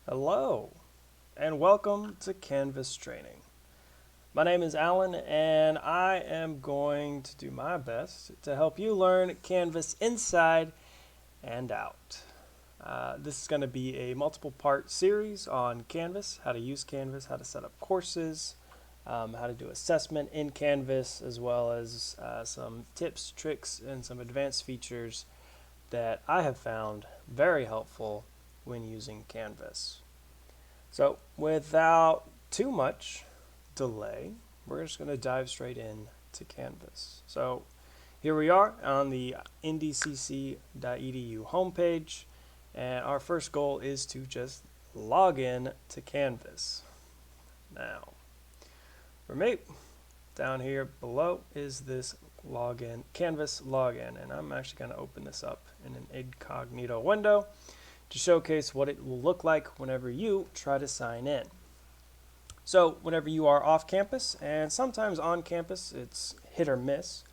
Hello, and welcome to Canvas Training. My name is Alan, and I am going to do my best to help you learn Canvas inside and out. This is going to be a multiple part series on Canvas, how to use Canvas, how to set up courses, how to do assessment in Canvas, as well as some tips, tricks, and some advanced features that I have found very helpful when using Canvas. So without too much delay, we're just going to dive straight in to Canvas. So here we are on the ndcc.edu homepage, and our first goal is to just log in to Canvas. Now, for me, down here below is this login, Canvas login, and I'm actually going to open this up in an incognito window to showcase what it will look like whenever you try to sign in. So whenever you are off campus, and sometimes on campus, it's hit or miss,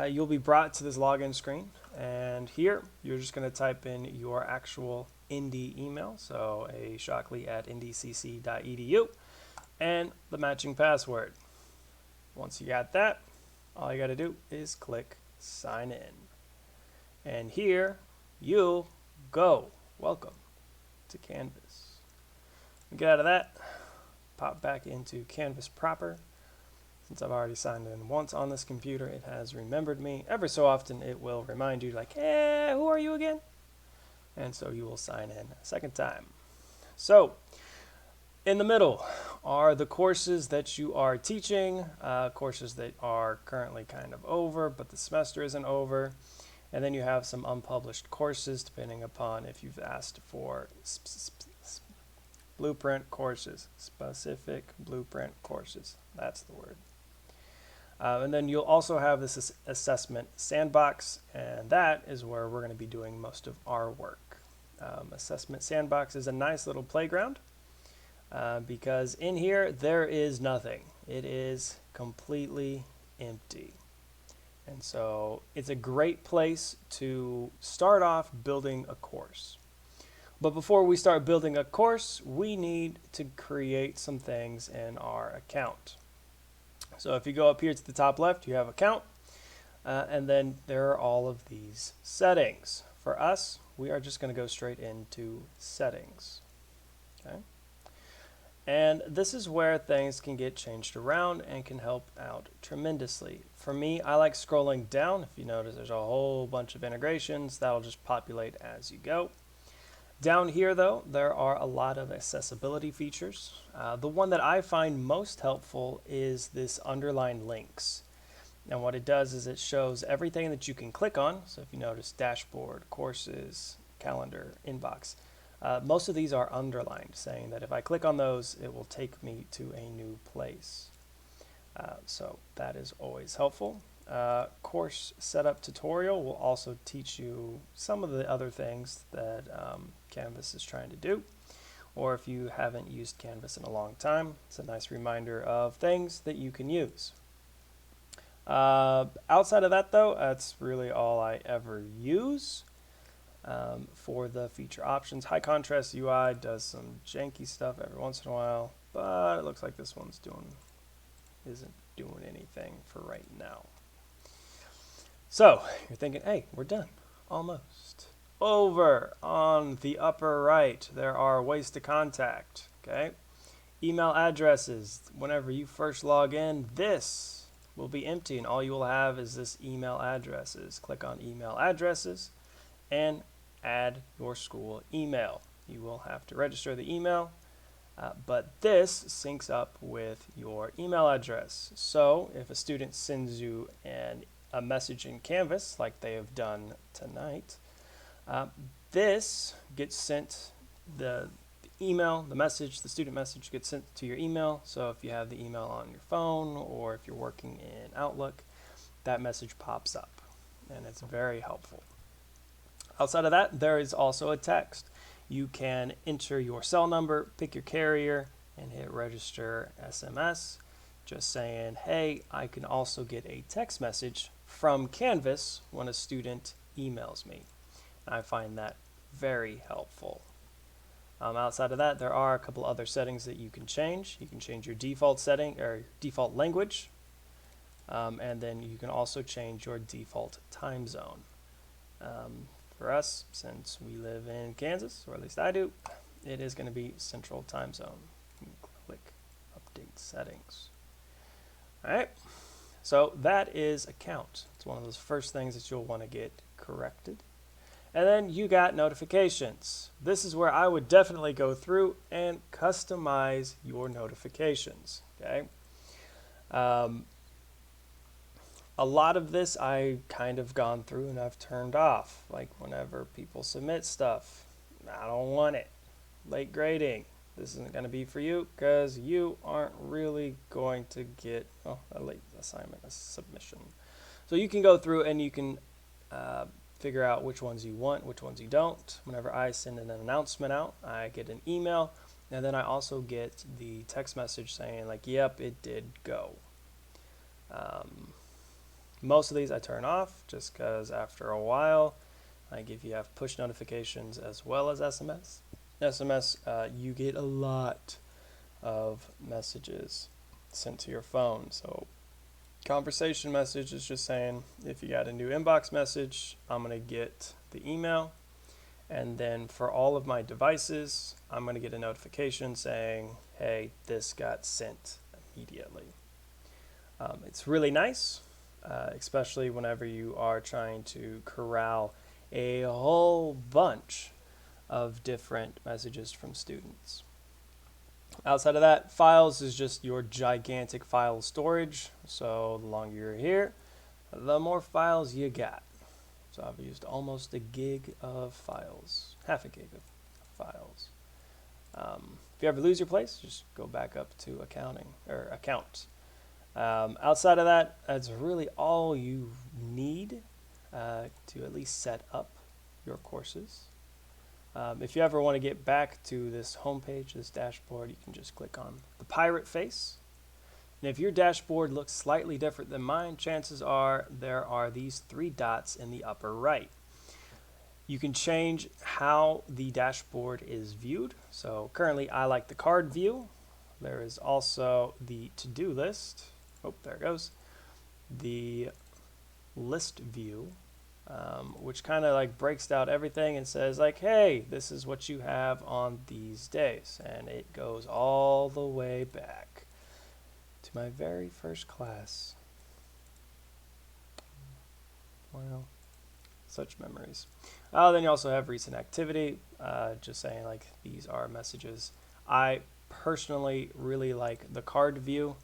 you'll be brought to this login screen, and here you're just going to type in your actual Indy email, so a shockley@ndcc.edu, and the matching password. Once you got that, all you got to do is click sign in, and here you go. Welcome to Canvas. Get out of that, pop back into Canvas proper. Since I've already signed in once on this computer, it has remembered me. Every so often it will remind you like, hey, who are you again? And so you will sign in a second time. So in the middle are the courses that you are teaching, courses that are currently kind of over, but the semester isn't over. And then you have some unpublished courses, depending upon if you've asked for blueprint courses, specific blueprint courses. That's the word. And then you'll also have this assessment sandbox, and that is where we're going to be doing most of our work. Assessment sandbox is a nice little playground because in here there is nothing. It is completely empty. And so it's a great place to start off building a course. But before we start building a course, we need to create some things in our account. So if you go up here to the top left, you have account, and then there are all of these settings. For us, we are just going to go straight into settings. Okay. And this is where things can get changed around and can help out tremendously. For me, I like scrolling down. If you notice, there's a whole bunch of integrations that'll just populate as you go. Down here, though, there are a lot of accessibility features. The one that I find most helpful is this underline links. And what it does is it shows everything that you can click on. So if you notice dashboard, courses, calendar, inbox, most of these are underlined, saying that if I click on those, it will take me to a new place. So that is always helpful. Course setup tutorial will also teach you some of the other things that Canvas is trying to do. Or if you haven't used Canvas in a long time, it's a nice reminder of things that you can use. Outside of that, though, that's really all I ever use. For the feature options, high contrast UI does some janky stuff every once in a while, but it looks like this one's isn't doing anything for right now. So you're thinking, hey, we're done, almost. Over on the upper right, there are ways to contact. Okay, email addresses. Whenever you first log in, this will be empty, and all you will have is this email addresses. Click on email addresses and add your school email. You will have to register the email, but this syncs up with your email address. So if a student sends you a message in Canvas, like they have done tonight, this gets sent, the email, the message, the student message gets sent to your email. So if you have the email on your phone or if you're working in Outlook, that message pops up, and it's very helpful. Outside of that, there is also a text. You can enter your cell number, pick your carrier, and hit register SMS, just saying, hey, I can also get a text message from Canvas when a student emails me. And I find that very helpful. Outside of that, there are a couple other settings that you can change. You can change your default setting or default language, and then you can also change your default time zone. For us, since we live in Kansas, or at least I do, it is going to be Central Time Zone. You can click Update Settings. All right, so that is account. It's one of those first things that you'll want to get corrected. And then you got notifications. This is where I would definitely go through and customize your notifications. Okay. A lot of this I kind of gone through and I've turned off. Like whenever people submit stuff, I don't want it. Late grading, this isn't going to be for you because you aren't really going to get a late assignment, a submission. So you can go through and you can figure out which ones you want, which ones you don't. Whenever I send an announcement out, I get an email, and then I also get the text message saying like, yep, it did go. Most of these I turn off just because after a while, like if you have push notifications as well as SMS, you get a lot of messages sent to your phone. So conversation message is just saying if you got a new inbox message, I'm going to get the email. And then for all of my devices, I'm going to get a notification saying, hey, this got sent immediately. It's really nice. Especially whenever you are trying to corral a whole bunch of different messages from students. Outside of that, files is just your gigantic file storage. So the longer you're here, the more files you got. So I've used almost a gig of files, half a gig of files. If you ever lose your place, just go back up to account. Outside of that, that's really all you need to at least set up your courses. If you ever want to get back to this homepage, this dashboard, you can just click on the pirate face. And if your dashboard looks slightly different than mine, chances are there are these 3 dots in the upper right. You can change how the dashboard is viewed. So currently I like the card view. There is also the to-do list. Oh, there it goes. The list view, which kind of like breaks out everything and says like, hey, this is what you have on these days. And it goes all the way back to my very first class. Wow, such memories. Then you also have recent activity, just saying like these are messages. I personally really like the card view.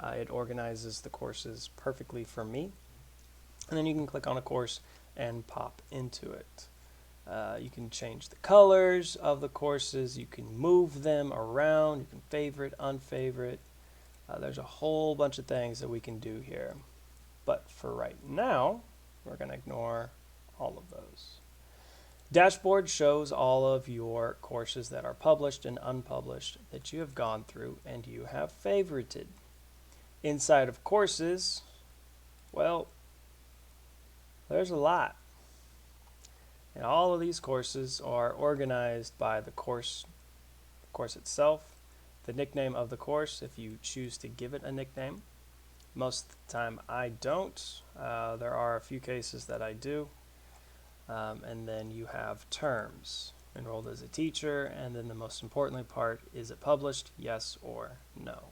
It organizes the courses perfectly for me. And then you can click on a course and pop into it. You can change the colors of the courses. You can move them around. You can favorite, unfavorite. There's a whole bunch of things that we can do here. But for right now, we're going to ignore all of those. Dashboard shows all of your courses that are published and unpublished that you have gone through and you have favorited. Inside of courses, well, there's a lot. And all of these courses are organized by the course itself, the nickname of the course, if you choose to give it a nickname. Most of the time I don't. There are a few cases that I do. And then you have terms, enrolled as a teacher, and then the most importantly part, is it published, yes or no.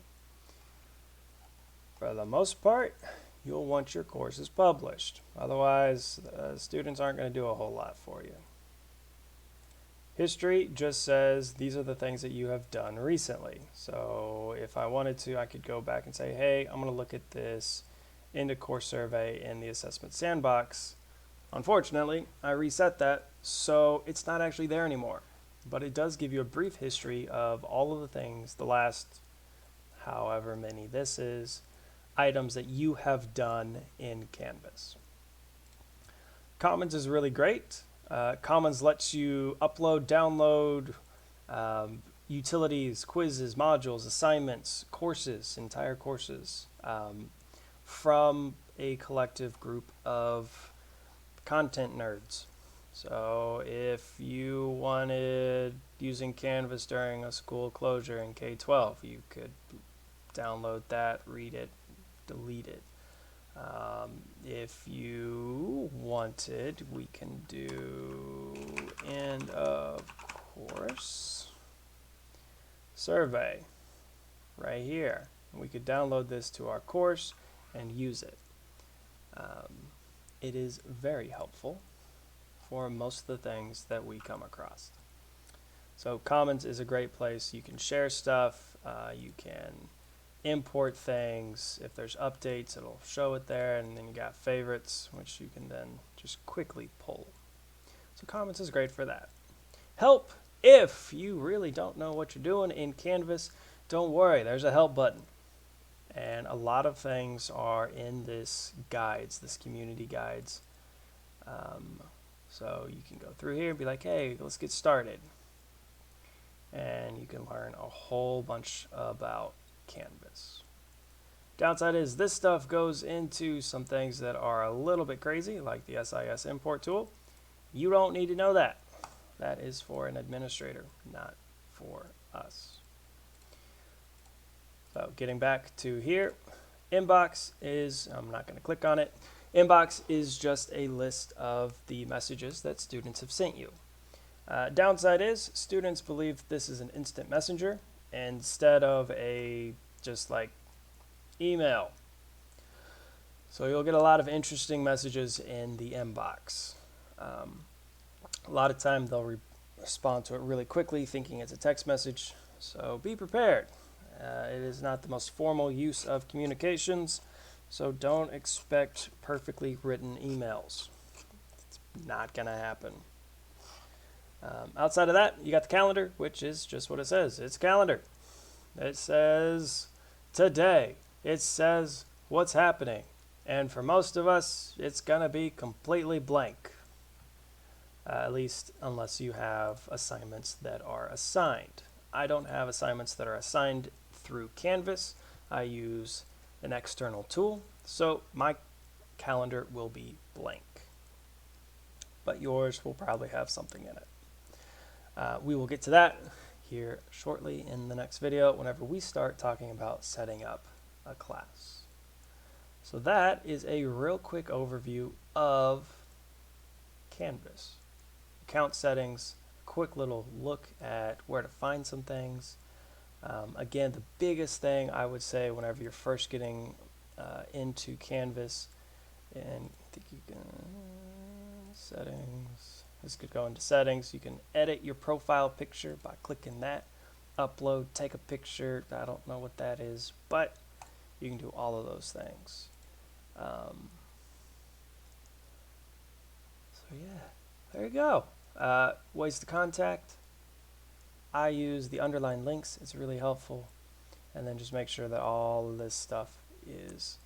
For the most part, you'll want your courses published. Otherwise, students aren't going to do a whole lot for you. History just says these are the things that you have done recently. So if I wanted to, I could go back and say, hey, I'm going to look at this end of course survey in the assessment sandbox. Unfortunately, I reset that, so it's not actually there anymore. But it does give you a brief history of all of the things, the last however many this is, items that you have done in Canvas. Commons is really great. Commons lets you upload, download utilities, quizzes, modules, assignments, courses, entire courses from a collective group of content nerds. So if you wanted using Canvas during a school closure in K-12. You could download that, read it, delete it. If you wanted, we can do end of course survey right here. We could download this to our course and use it. It is very helpful for most of the things that we come across. So Commons is a great place. You can share stuff, you can import things. If there's updates, it'll show it there, and then you got favorites, which you can then just quickly pull. So Commons is great for that. Help! If you really don't know what you're doing in Canvas, don't worry, there's a help button. And a lot of things are in this guides, this community guides. So you can go through here and be like, hey, let's get started. And you can learn a whole bunch about Canvas. Downside is this stuff goes into some things that are a little bit crazy, like the SIS import tool. You don't need to know that. That is for an administrator, not for us. So getting back to here, inbox is, I'm not going to click on it. Inbox is just a list of the messages that students have sent you. Downside is students believe this is an instant messenger instead of a just like email. So you'll get a lot of interesting messages in the inbox. A lot of time they'll respond to it really quickly thinking it's a text message. So be prepared. It is not the most formal use of communications, so don't expect perfectly written emails. It's not going to happen. Outside of that, you got the calendar, which is just what it says. It's calendar. It says today. It says what's happening. And for most of us, it's going to be completely blank. At least unless you have assignments that are assigned. I don't have assignments that are assigned through Canvas. I use an external tool, so my calendar will be blank. But yours will probably have something in it. We will get to that here shortly in the next video whenever we start talking about setting up a class. So that is a real quick overview of Canvas. Account settings, quick little look at where to find some things. Again, the biggest thing I would say whenever you're first getting into Canvas, and I think you can settings. This could go into settings. You can edit your profile picture by clicking that. Upload, take a picture. I don't know what that is, but you can do all of those things. So yeah, there you go. Ways to contact. I use the underlined links. It's really helpful. And then just make sure that all of this stuff is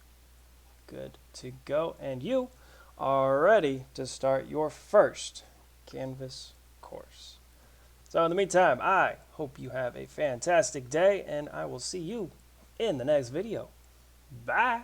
good to go. And you are ready to start your first Canvas course. So in the meantime, I hope you have a fantastic day, and I will see you in the next video. Bye.